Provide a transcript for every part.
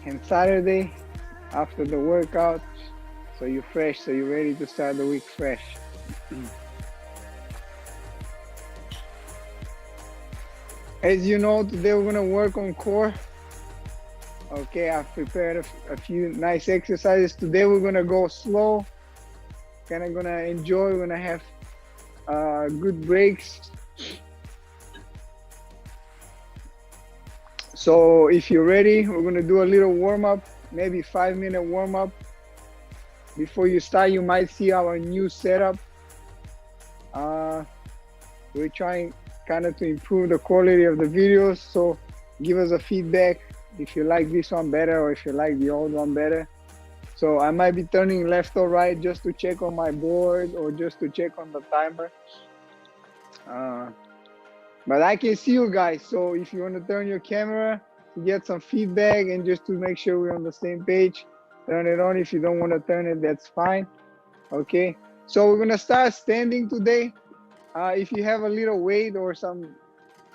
and Saturday after the workout, so you're fresh, so you're ready to start the week fresh. As you know, today we're gonna work on core. Okay, I've prepared a few nice exercises. Today we're gonna go slow, kind of gonna enjoy, we're gonna have good breaks. So if you're ready, we're gonna do a little warm-up, maybe 5-minute warm-up. Before you start, you might see our new setup. We're trying kind of to improve the quality of the videos, so give us a feedback if you like this one better or if you like the old one better. So I might be turning left or right just to check on my board or just to check on the timer. But I can see you guys, so if you want to turn your camera to get some feedback and just to make sure we're on the same page, turn it on. If you don't want to turn it, that's fine. Okay, so we're gonna start standing today. If you have a little weight or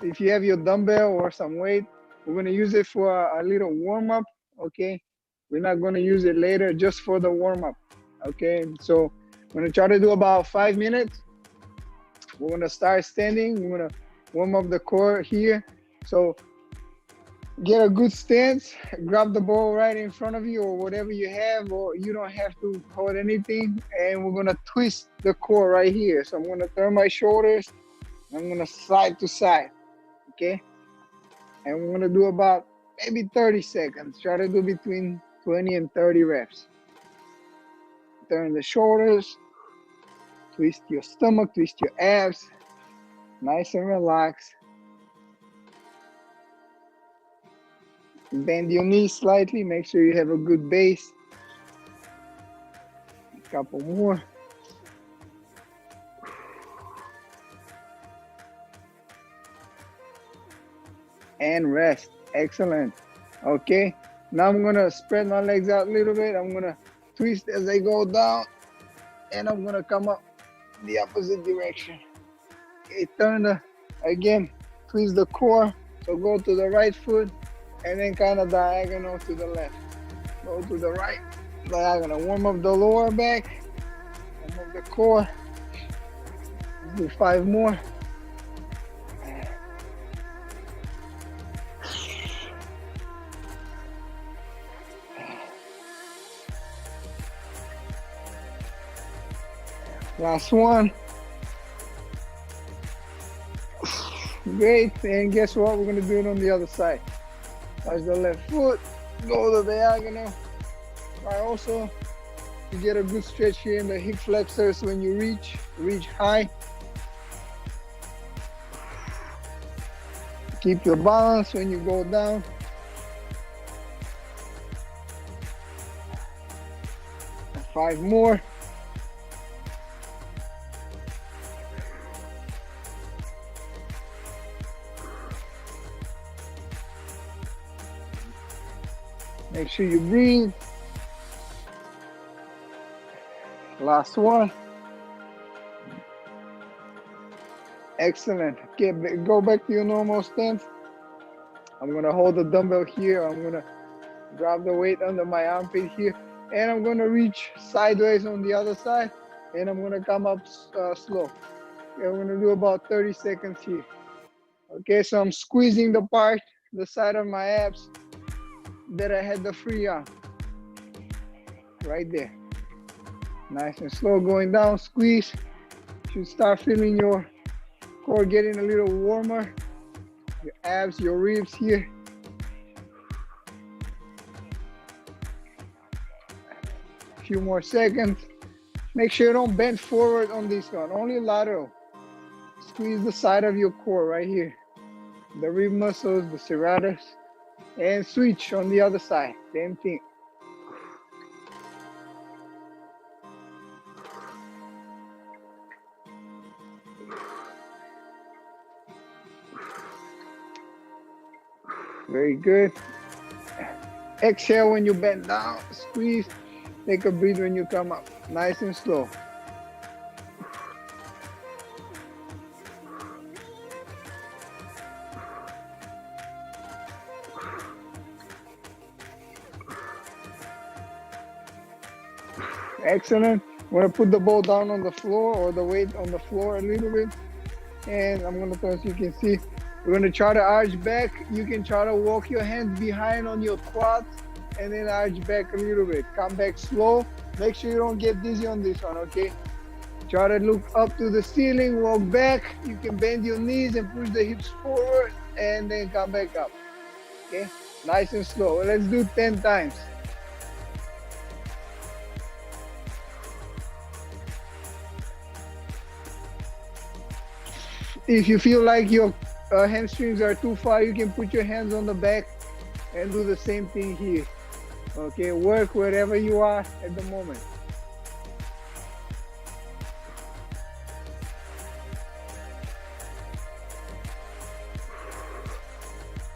if you have your dumbbell or some weight, we're gonna use it for a little warm-up. Okay, we're not gonna use it later, just for the warm-up. Okay, so I'm gonna try to do about 5 minutes. We're gonna start standing. We're gonna warm up the core here. So get a good stance, grab the ball right in front of you or whatever you have, or you don't have to hold anything. And we're gonna twist the core right here. So I'm gonna turn my shoulders, I'm gonna side to side, okay? And we're gonna do about maybe 30 seconds. Try to do between 20 and 30 reps. Turn the shoulders, twist your stomach, twist your abs, nice and relaxed. Bend your knees slightly, make sure you have a good base. A couple more. And rest. Excellent. Okay, now I'm gonna spread my legs out a little bit. I'm gonna twist as I go down, and I'm gonna come up the opposite direction. Okay, again, twist the core. So go to the right foot, and then kind of diagonal to the left. Go to the right, diagonal. Warm up the lower back, warm up the core. Do 5 more. Last one. Great, and guess what? We're gonna do it on the other side. Touch the left foot, go to the diagonal. Try also to get a good stretch here in the hip flexors when you reach high. Keep your balance when you go down. And 5 more. Make sure you breathe. Last one. Excellent. Okay, go back to your normal stance. I'm gonna hold the dumbbell here. I'm gonna grab the weight under my armpit here, and I'm gonna reach sideways on the other side, and I'm gonna come up slow. Okay, I'm gonna do about 30 seconds here. Okay, so I'm squeezing the side of my abs that I had the free arm. Right there. Nice and slow going down, squeeze. You should start feeling your core getting a little warmer. Your abs, your ribs here. A few more seconds. Make sure you don't bend forward on this one, only lateral. Squeeze the side of your core right here. The rib muscles, the serratus. And switch on the other side, same thing. Very good. Exhale when you bend down, squeeze. Take a breath when you come up, nice and slow. Excellent. I'm gonna put the ball down on the floor, or the weight on the floor a little bit. And I'm gonna turn so you can see. We're gonna try to arch back. You can try to walk your hands behind on your quads and then arch back a little bit. Come back slow. Make sure you don't get dizzy on this one, okay? Try to look up to the ceiling, walk back. You can bend your knees and push the hips forward and then come back up, okay? Nice and slow. Let's do 10 times. If you feel like your hamstrings are too far, you can put your hands on the back and do the same thing here. Okay, work wherever you are at the moment.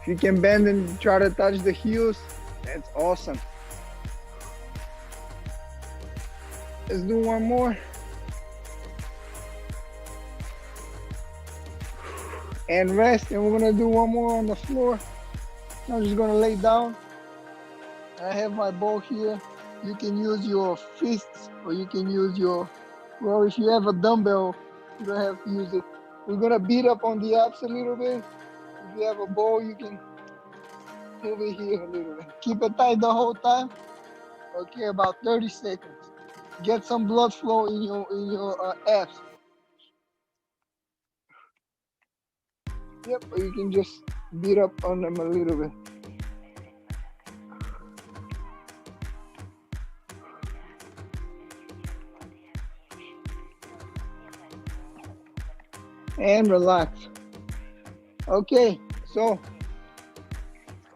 If you can bend and try to touch the heels, that's awesome. Let's do one more. And rest, and we're gonna do one more on the floor. I'm just gonna lay down. I have my ball here. You can use your fists, or you can use your, well, if you have a dumbbell, you don't have to use it. We're gonna beat up on the abs a little bit. If you have a ball, you can move it here a little bit. Keep it tight the whole time. Okay, about 30 seconds. Get some blood flow in your abs. Yep, or you can just beat up on them a little bit. And relax. Okay, so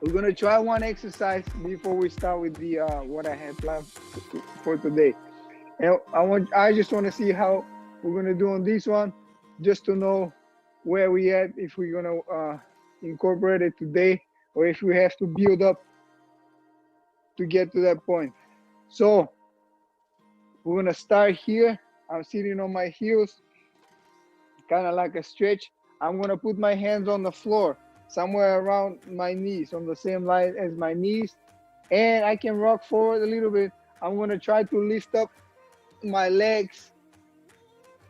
we're gonna try one exercise before we start with the what I had planned for today. And I just want to see how we're gonna do on this one, just to know where we at, if we're gonna incorporate it today, or if we have to build up to get to that point. So we're gonna start here. I'm sitting on my heels, kind of like a stretch. I'm gonna put my hands on the floor, somewhere around my knees, on the same line as my knees, and I can rock forward a little bit. I'm gonna try to lift up my legs,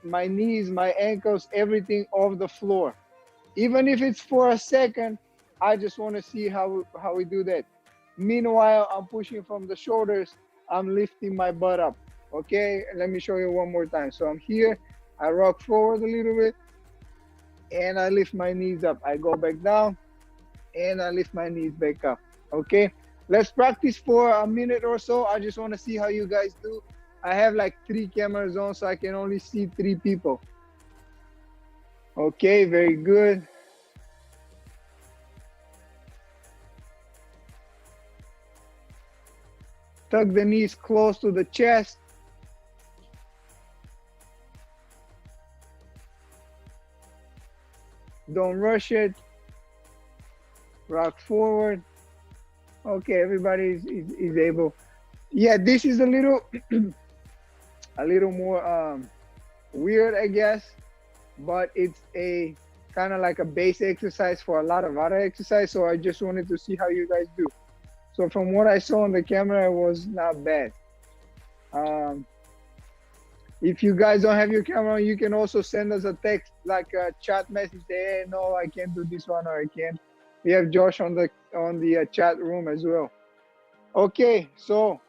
my knees, my ankles, everything off the floor. Even if it's for a second, I just want to see how we do that. Meanwhile, I'm pushing from the shoulders, I'm lifting my butt up. Okay, let me show you one more time. So I'm here, I rock forward a little bit, and I lift my knees up. I go back down, and I lift my knees back up. Okay, let's practice for a minute or so. I just want to see how you guys do. I have like 3 cameras on, so I can only see 3 people. Okay, very good. Tuck the knees close to the chest. Don't rush it. Rock forward. Okay, everybody is able. Yeah, this is a little a little more weird, I guess, but it's a kind of like a base exercise for a lot of other exercise. So I just wanted to see how you guys do. So from what I saw on the camera, it was not bad. If you guys don't have your camera on, you can also send us a text, like a chat message. Say, hey, no, I can't do this one, or I can't. We have Josh on the chat room as well. Okay, so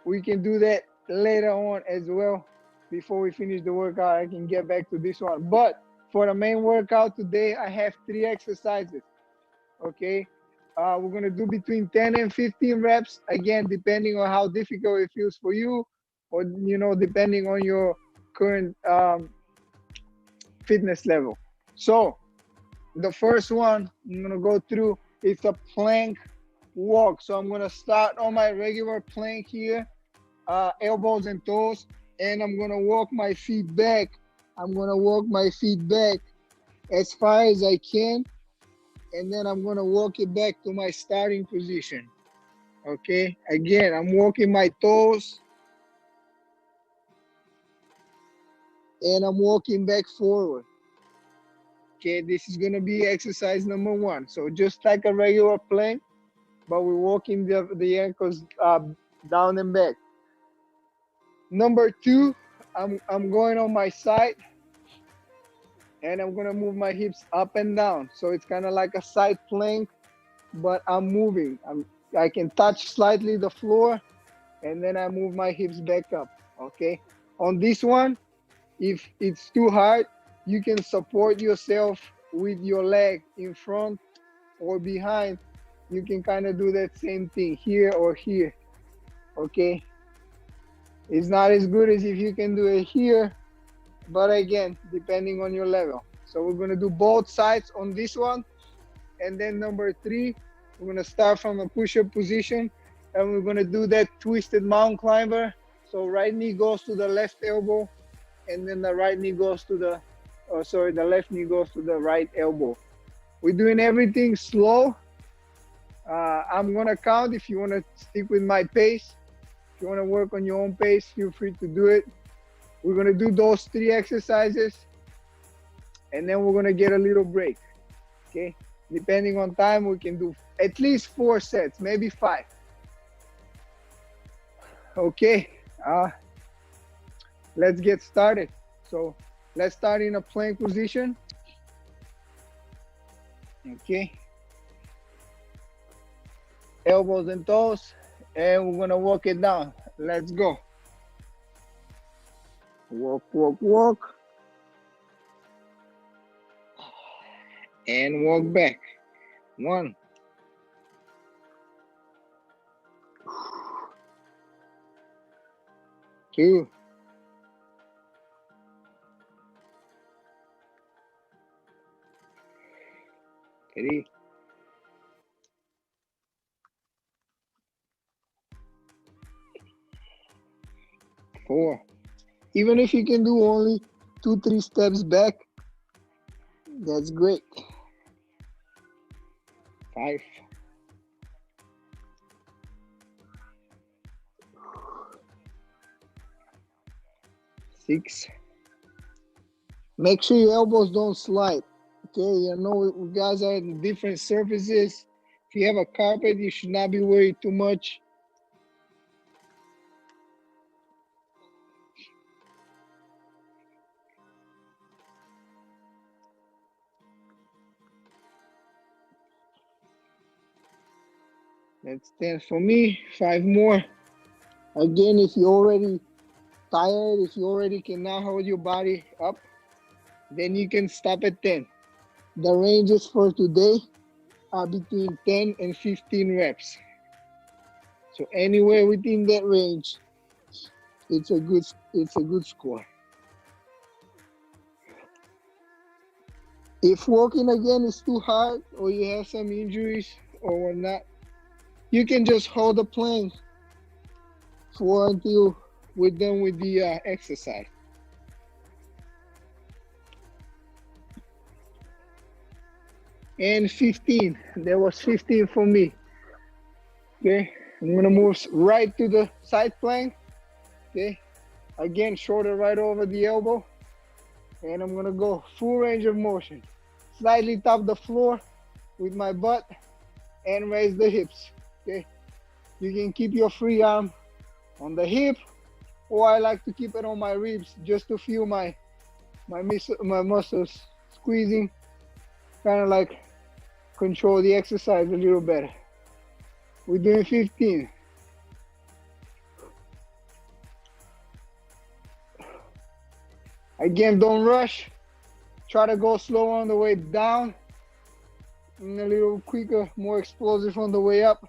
we can do that later on as well. Before we finish the workout, I can get back to this one. But for the main workout today, I have 3 exercises. Okay, we're gonna do between 10 and 15 reps. Again, depending on how difficult it feels for you, or depending on your current fitness level. So the first one I'm gonna go through, it's a plank walk. So I'm gonna start on my regular plank here, elbows and toes, and I'm gonna walk my feet back. I'm gonna walk my feet back as far as I can, and then I'm gonna walk it back to my starting position. Okay, again, I'm walking my toes, and I'm walking back forward. Okay, this is gonna be exercise number 1. So just like a regular plank, but we're walking the ankles down and back. Number 2, I'm going on my side and I'm gonna move my hips up and down. So it's kind of like a side plank, but I'm moving. I can touch slightly the floor and then I move my hips back up, okay? On this one, if it's too hard, you can support yourself with your leg in front or behind. You can kind of do that same thing here or here, okay? It's not as good as if you can do it here, but again, depending on your level. So we're gonna do both sides on this one. And then number 3, we're gonna start from a push-up position and we're gonna do that twisted mountain climber. So right knee goes to the left elbow and then the right knee goes to the, the left knee goes to the right elbow. We're doing everything slow. I'm gonna count. If you wanna stick with my pace, if you wanna work on your own pace, feel free to do it. We're gonna do those 3 exercises and then we're gonna get a little break, okay? Depending on time, we can do at least 4 sets, maybe 5. Okay, let's get started. So let's start in a plank position. Okay. Elbows and toes, and we're gonna walk it down. Let's go. Walk, walk, walk. And walk back. 1. 2. 3. 4. Even if you can do only 2-3 steps back, that's great. 5. 6. Make sure your elbows don't slide. Okay, I know you guys are in different surfaces. If you have a carpet, you should not be worried too much. That's 10 for me. 5 more. Again, if you're already tired, if you already cannot hold your body up, then you can stop at 10. The ranges for today are between 10 and 15 reps. So anywhere within that range, it's a good score. If walking again is too hard or you have some injuries or whatnot, you can just hold the plank for until we're done with the exercise. And 15, there was 15 for me. Okay, I'm gonna move right to the side plank. Okay, again, shoulder right over the elbow. And I'm gonna go full range of motion. Slightly tap the floor with my butt and raise the hips, okay? You can keep your free arm on the hip, or I like to keep it on my ribs just to feel my muscles squeezing, kind of like control the exercise a little better. We're doing 15. Again, don't rush. Try to go slow on the way down and a little quicker, more explosive on the way up.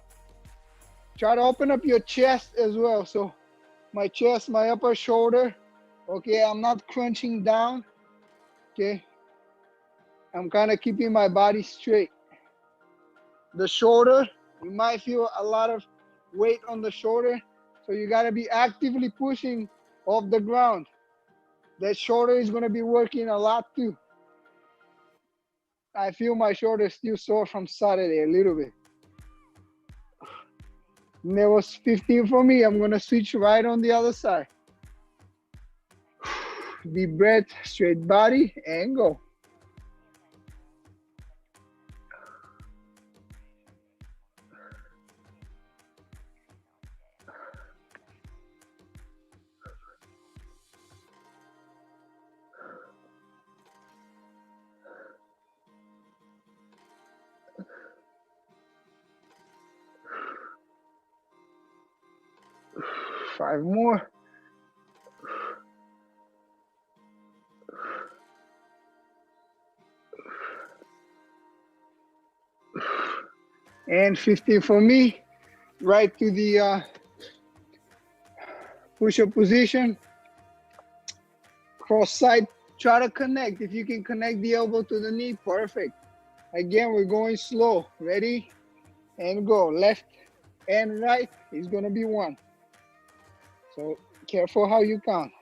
Try to open up your chest as well. So my chest, my upper shoulder, okay, I'm not crunching down, okay? I'm kind of keeping my body straight. The shoulder, you might feel a lot of weight on the shoulder, so you gotta be actively pushing off the ground. That shoulder is gonna be working a lot too. I feel my shoulder still sore from Saturday a little bit. And there was 15 for me. I'm gonna switch right on the other side. Deep breath, straight body, and go. 5 more. And 15 for me. Right to the push-up position. Cross side, try to connect. If you can connect the elbow to the knee, perfect. Again, we're going slow. Ready? And go. Left and right is gonna be 1. So careful how you count.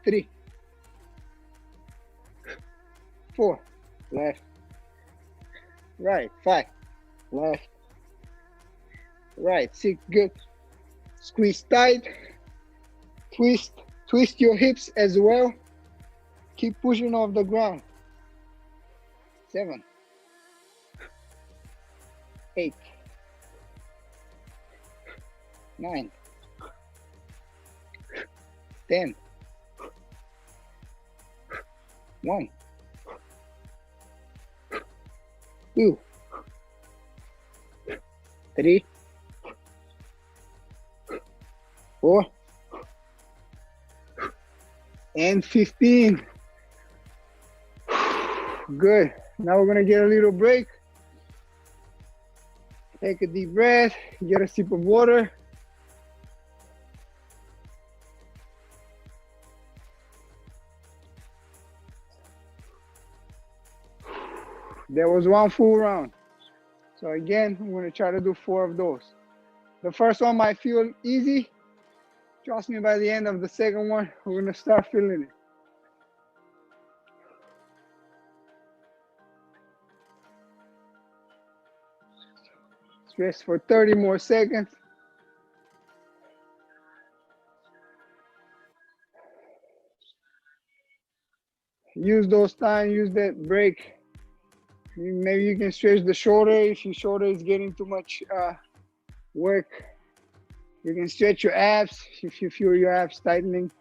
3, 4, left, right, 5, left, right, 6, good. Squeeze tight, twist your hips as well. Keep pushing off the ground. 7, 8, 9, 10, 1, 2, 3, 4, and 15. Good. Now we're gonna get a little break. Take a deep breath, get a sip of water. There was 1 full round. So again, I'm gonna try to do 4 of those. The first one might feel easy. Trust me, by the end of the second one, we're gonna start feeling it. Rest for 30 more seconds. Use those time, use that break. Maybe you can stretch the shoulder if your shoulder is getting too much work. You can stretch your abs if you feel your abs tightening.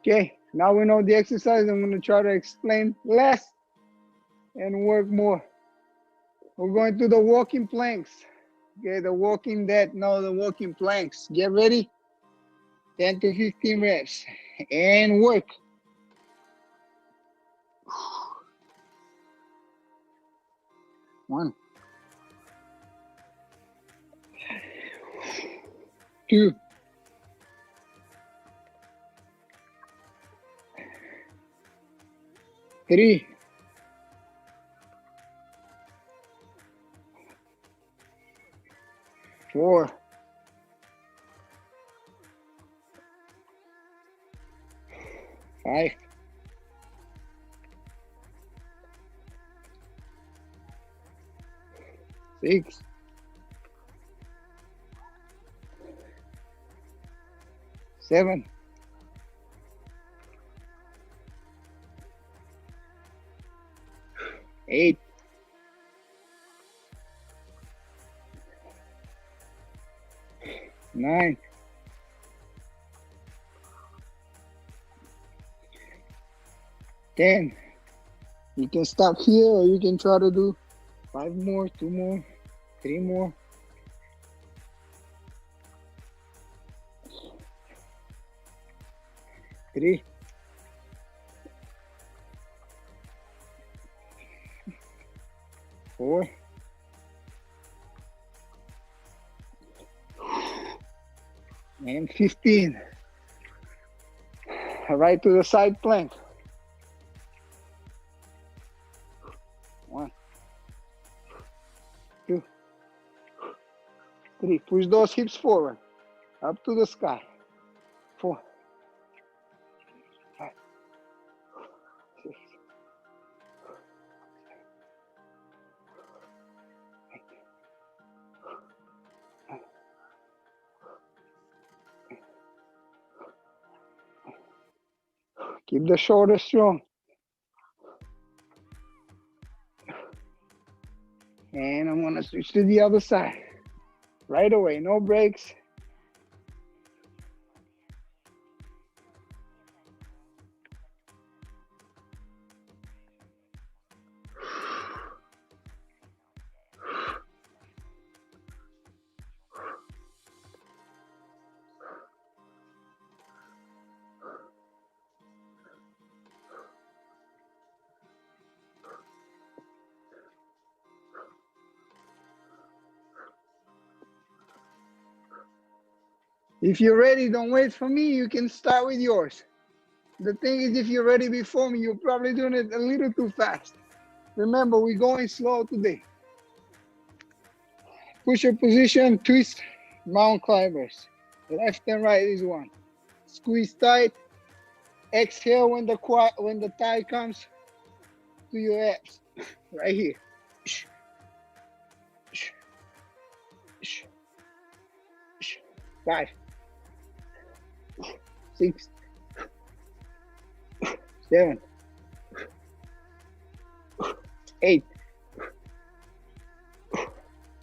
Okay, now we know the exercise. I'm going to try to explain less and work more. We're going to the walking planks. Okay, the walking dead, no, the walking planks. Get ready. 10 to 15 reps and work. 1, 2, 3, 4, 5, 6, 7, 8, 9, 10. You can stop here or you can try to do 5 more, 2 more, 3 more. 3, 4, and 15. Right to the side plank. 1, 2, 3. Push those hips forward, up to the sky. 4, 5, 6, 8, 9. Keep the shoulders strong. And I'm gonna switch to the other side. Right away, no breaks. If you're ready, don't wait for me. You can start with yours. The thing is, if you're ready before me, you're probably doing it a little too fast. Remember, we're going slow today. Push-up position, twist, mountain climbers. Left and right is one. Squeeze tight. Exhale when the thigh comes to your abs. Right here. 5, 6, 7, 8,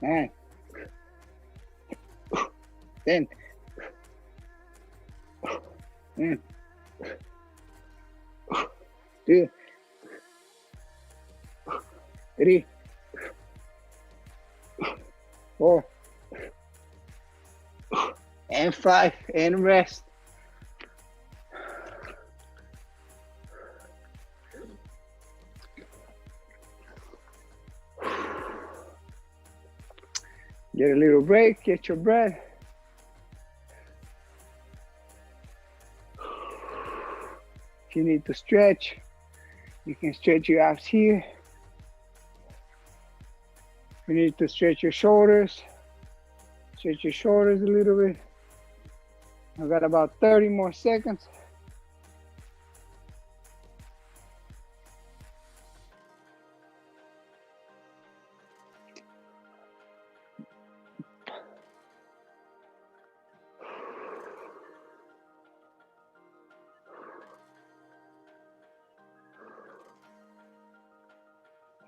9, 10, 1, 2, 3, 4, and 5, and rest. Get a little break, get your breath. If you need to stretch, you can stretch your abs here. If you need to stretch your shoulders a little bit. I've got about 30 more seconds.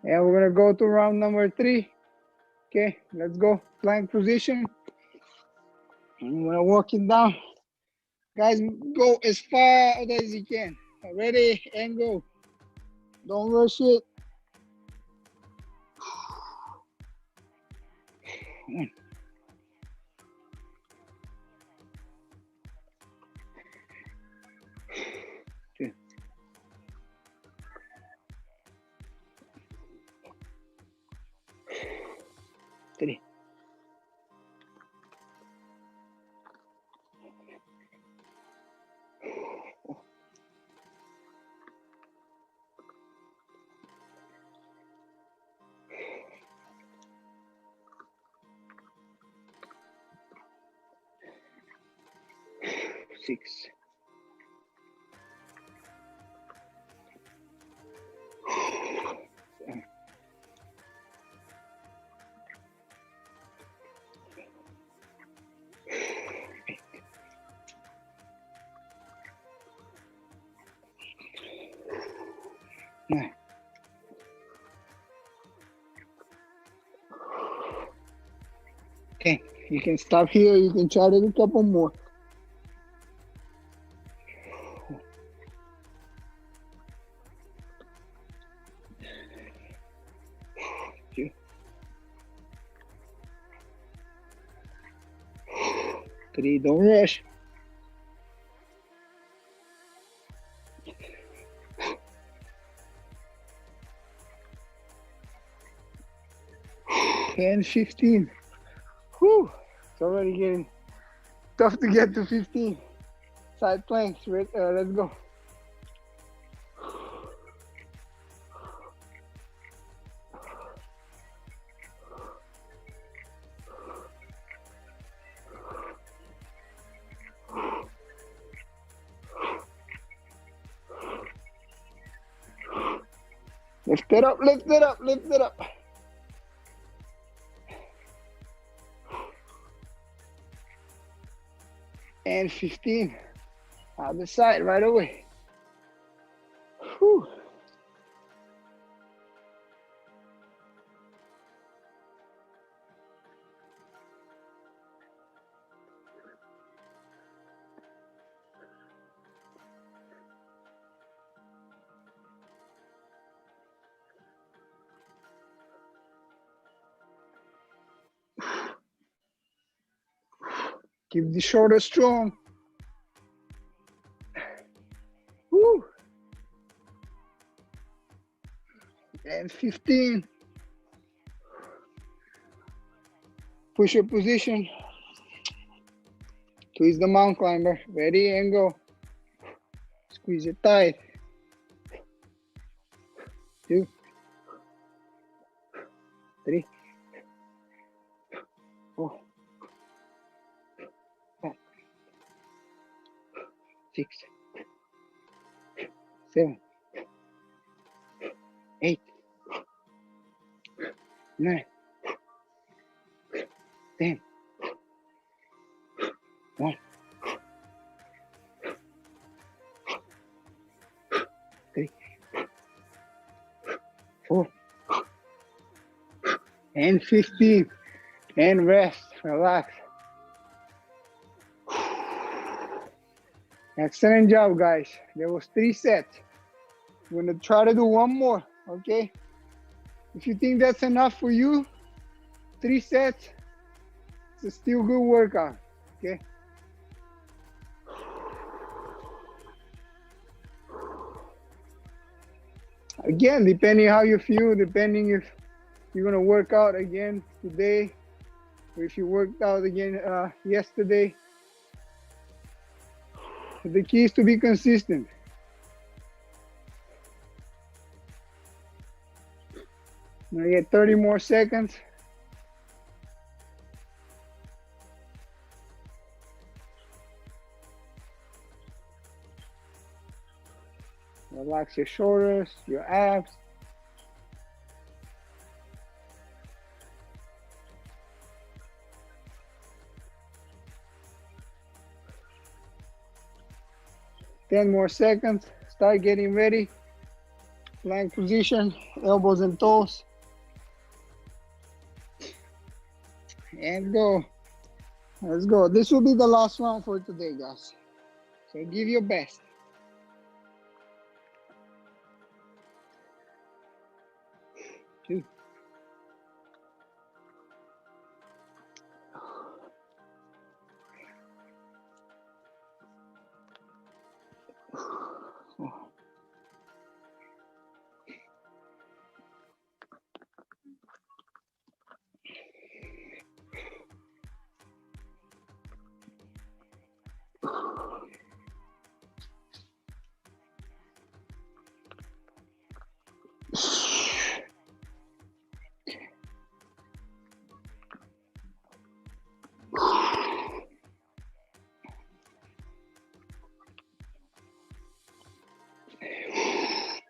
And we're gonna go to round number 3. Okay, let's go. Plank position. I'm gonna walk it down. Guys, go as far as you can. Ready and go. Don't rush it. 1, 2, 3, 4, 6, 7, 8, 9. Okay, you can stop here. You can try to do a couple more. 2, 3, don't rush. 10, 15. Whew, it's already getting tough to get to 15. Side planks, let's go. Lift it up, lift it up, lift it up. And 15. Other side right away. Whew. Keep the shoulders strong. Woo. And 15. Push-up position. Twist the mountain climber. Ready and go. Squeeze it tight. 2, 3, 4, 5, 6, 7, 8, 9, 10. 1, 3, 4, and 15. And rest, relax. Excellent job, guys. There was 3 sets. We're gonna try to do one more, okay? If you think that's enough for you, 3 sets, it's a still good workout, okay? Again, depending how you feel, depending if you're gonna work out again today, or if you worked out again yesterday. The key is to be consistent. I'm gonna get 30 more seconds. Relax your shoulders, your abs. Ten more seconds. Start getting ready. Plank position, elbows and toes. And go. Let's go. This will be the last round for today, guys. So give your best. Two.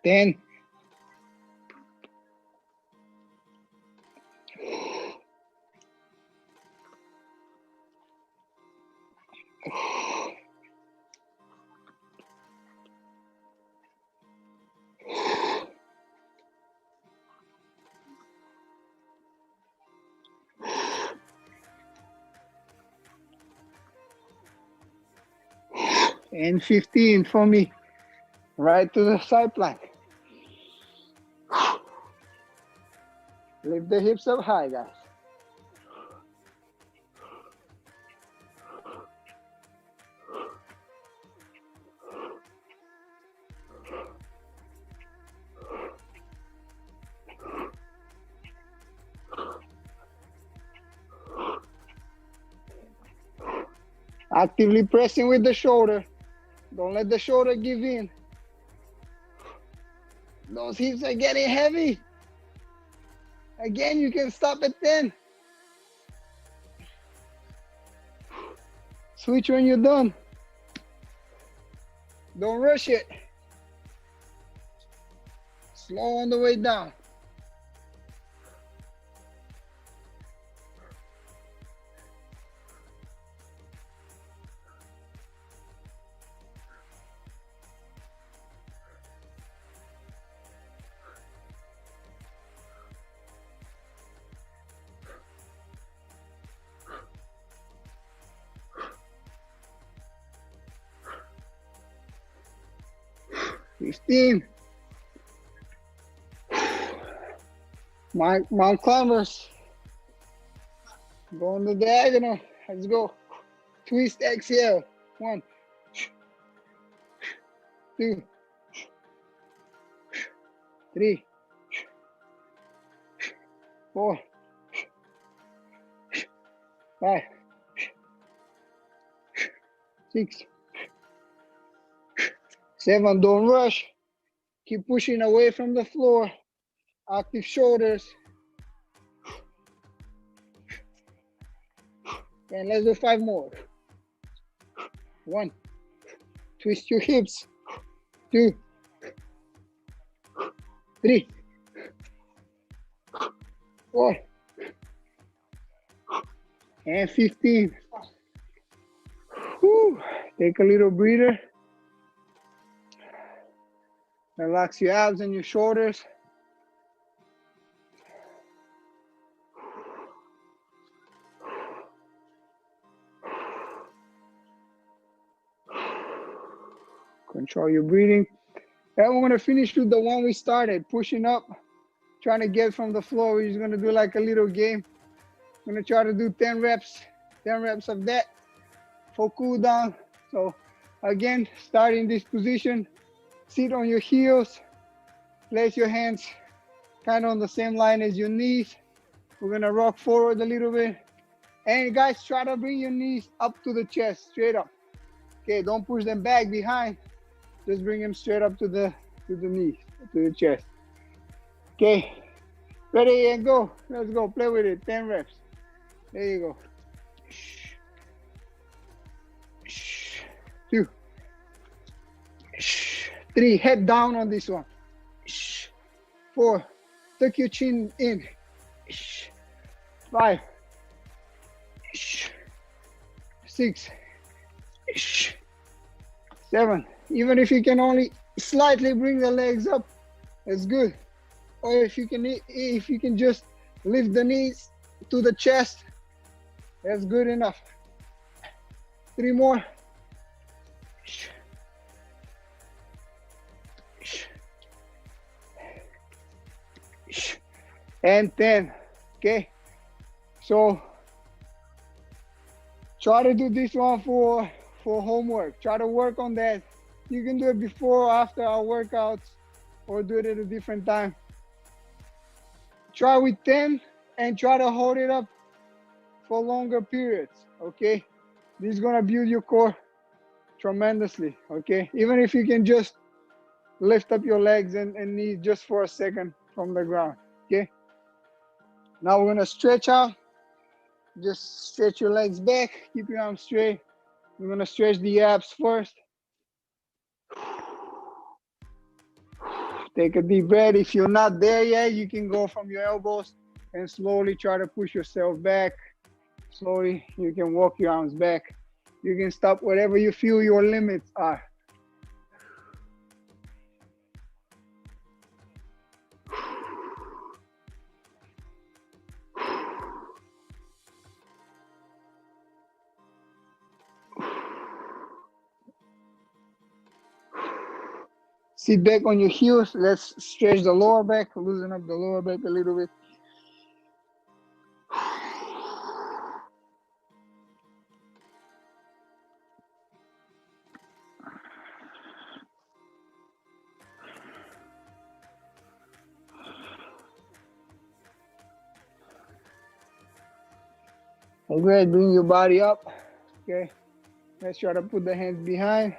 Ten. And 15 for me. Right to the side plank. Lift the hips up high, guys. Actively pressing with the shoulder. Don't let the shoulder give in. Those hips are getting heavy. Again, you can stop at 10. Switch when you're done. Don't rush it. Slow on the way down. Fifteen. Mount climbers. Go on the diagonal. Let's go. Twist, exhale. 1, 2, 3, 4, 5, 6, 7. Don't rush. Keep pushing away from the floor. Active shoulders. And let's do 5 more. 1. Twist your hips. 2, 3, 4, and 15. Whew. Take a little breather. Relax your abs and your shoulders. Control your breathing. And we're gonna finish with the one we started, pushing up, trying to get from the floor. We're just gonna do like a little game. I'm gonna try to do 10 reps of that for cool down. So again, start in this position, sit on your heels, place your hands kind of on the same line as your knees. We're gonna rock forward a little bit. And guys, try to bring your knees up to the chest, straight up. Okay, don't push them back behind. Just bring them straight up to the knees, to the chest. Okay, ready and go. Let's go, play with it, 10 reps. There you go. 2, 3, head down on this one. 4, tuck your chin in. 5, 6, 7. Even if you can only slightly bring the legs up, that's good. Or if you can just lift the knees to the chest, that's good enough. 3 more. And 10. Okay, so try to do this one for homework. Try to work on that. You can do it before or after our workouts, or do it at a different time. Try with 10 and try to hold it up for longer periods, okay? This is gonna build your core tremendously, okay? Even if you can just lift up your legs and knees just for a second from the ground, okay? Now we're gonna stretch out. Just stretch your legs back, keep your arms straight. We're gonna stretch the abs first. Take a deep breath. If you're not there yet, you can go from your elbows and slowly try to push yourself back. Slowly, you can walk your arms back. You can stop wherever you feel your limits are. Sit back on your heels. Let's stretch the lower back, loosen up the lower back a little bit. Okay, bring your body up. Okay, let's try to put the hands behind.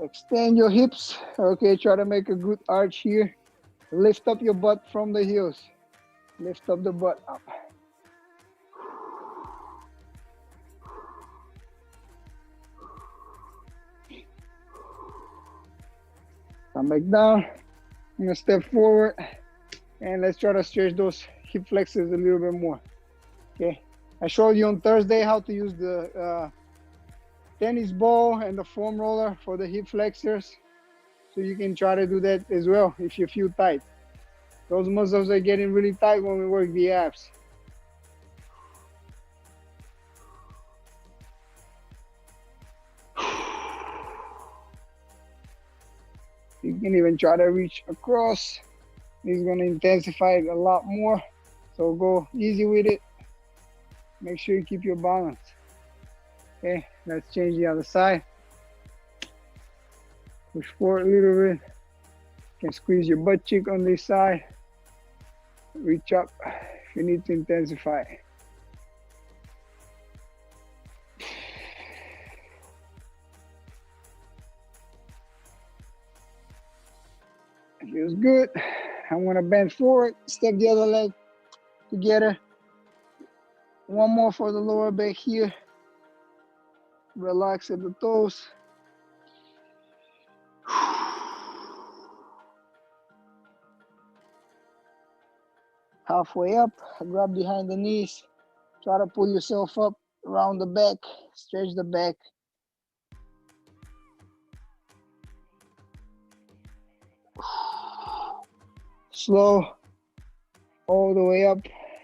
Extend your hips. Okay, try to make a good arch here. Lift up your butt from the heels. Lift up the butt up. Come back down. I'm gonna step forward and let's try to stretch those hip flexors a little bit more. Okay, I showed you on Thursday how to use the tennis ball and the foam roller for the hip flexors. So you can try to do that as well if you feel tight. Those muscles are getting really tight when we work the abs. You can even try to reach across. This is going to intensify it a lot more. So go easy with it. Make sure you keep your balance. Okay, let's change the other side. Push forward a little bit. You can squeeze your butt cheek on this side. Reach up if you need to intensify. Feels good. I'm gonna bend forward, step the other leg together. One more for the lower back here. Relax at the toes. Halfway up, grab behind the knees. Try to pull yourself up around the back, stretch the back. Slow, all the way up,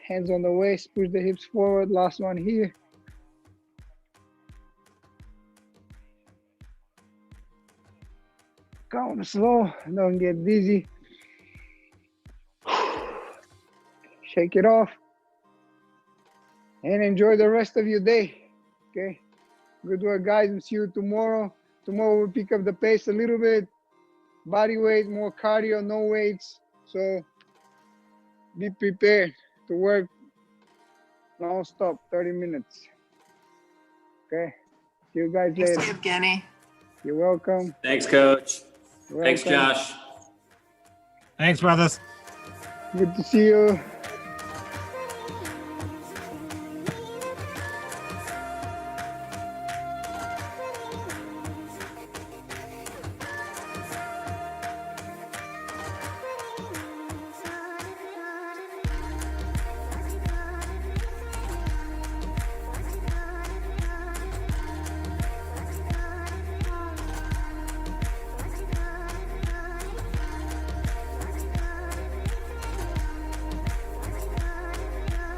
hands on the waist, push the hips forward. Last one here. Count slow, don't get dizzy. Shake it off and enjoy the rest of your day. Okay, good work, guys. We'll see you tomorrow. Tomorrow we'll pick up the pace a little bit. Body weight, more cardio, no weights. So be prepared to work non-stop, 30 minutes. Okay, see you guys later. Thanks, Evgeny. You're welcome. Thanks, Coach. You're Thanks, welcome. Josh. Thanks, brothers. Good to see you.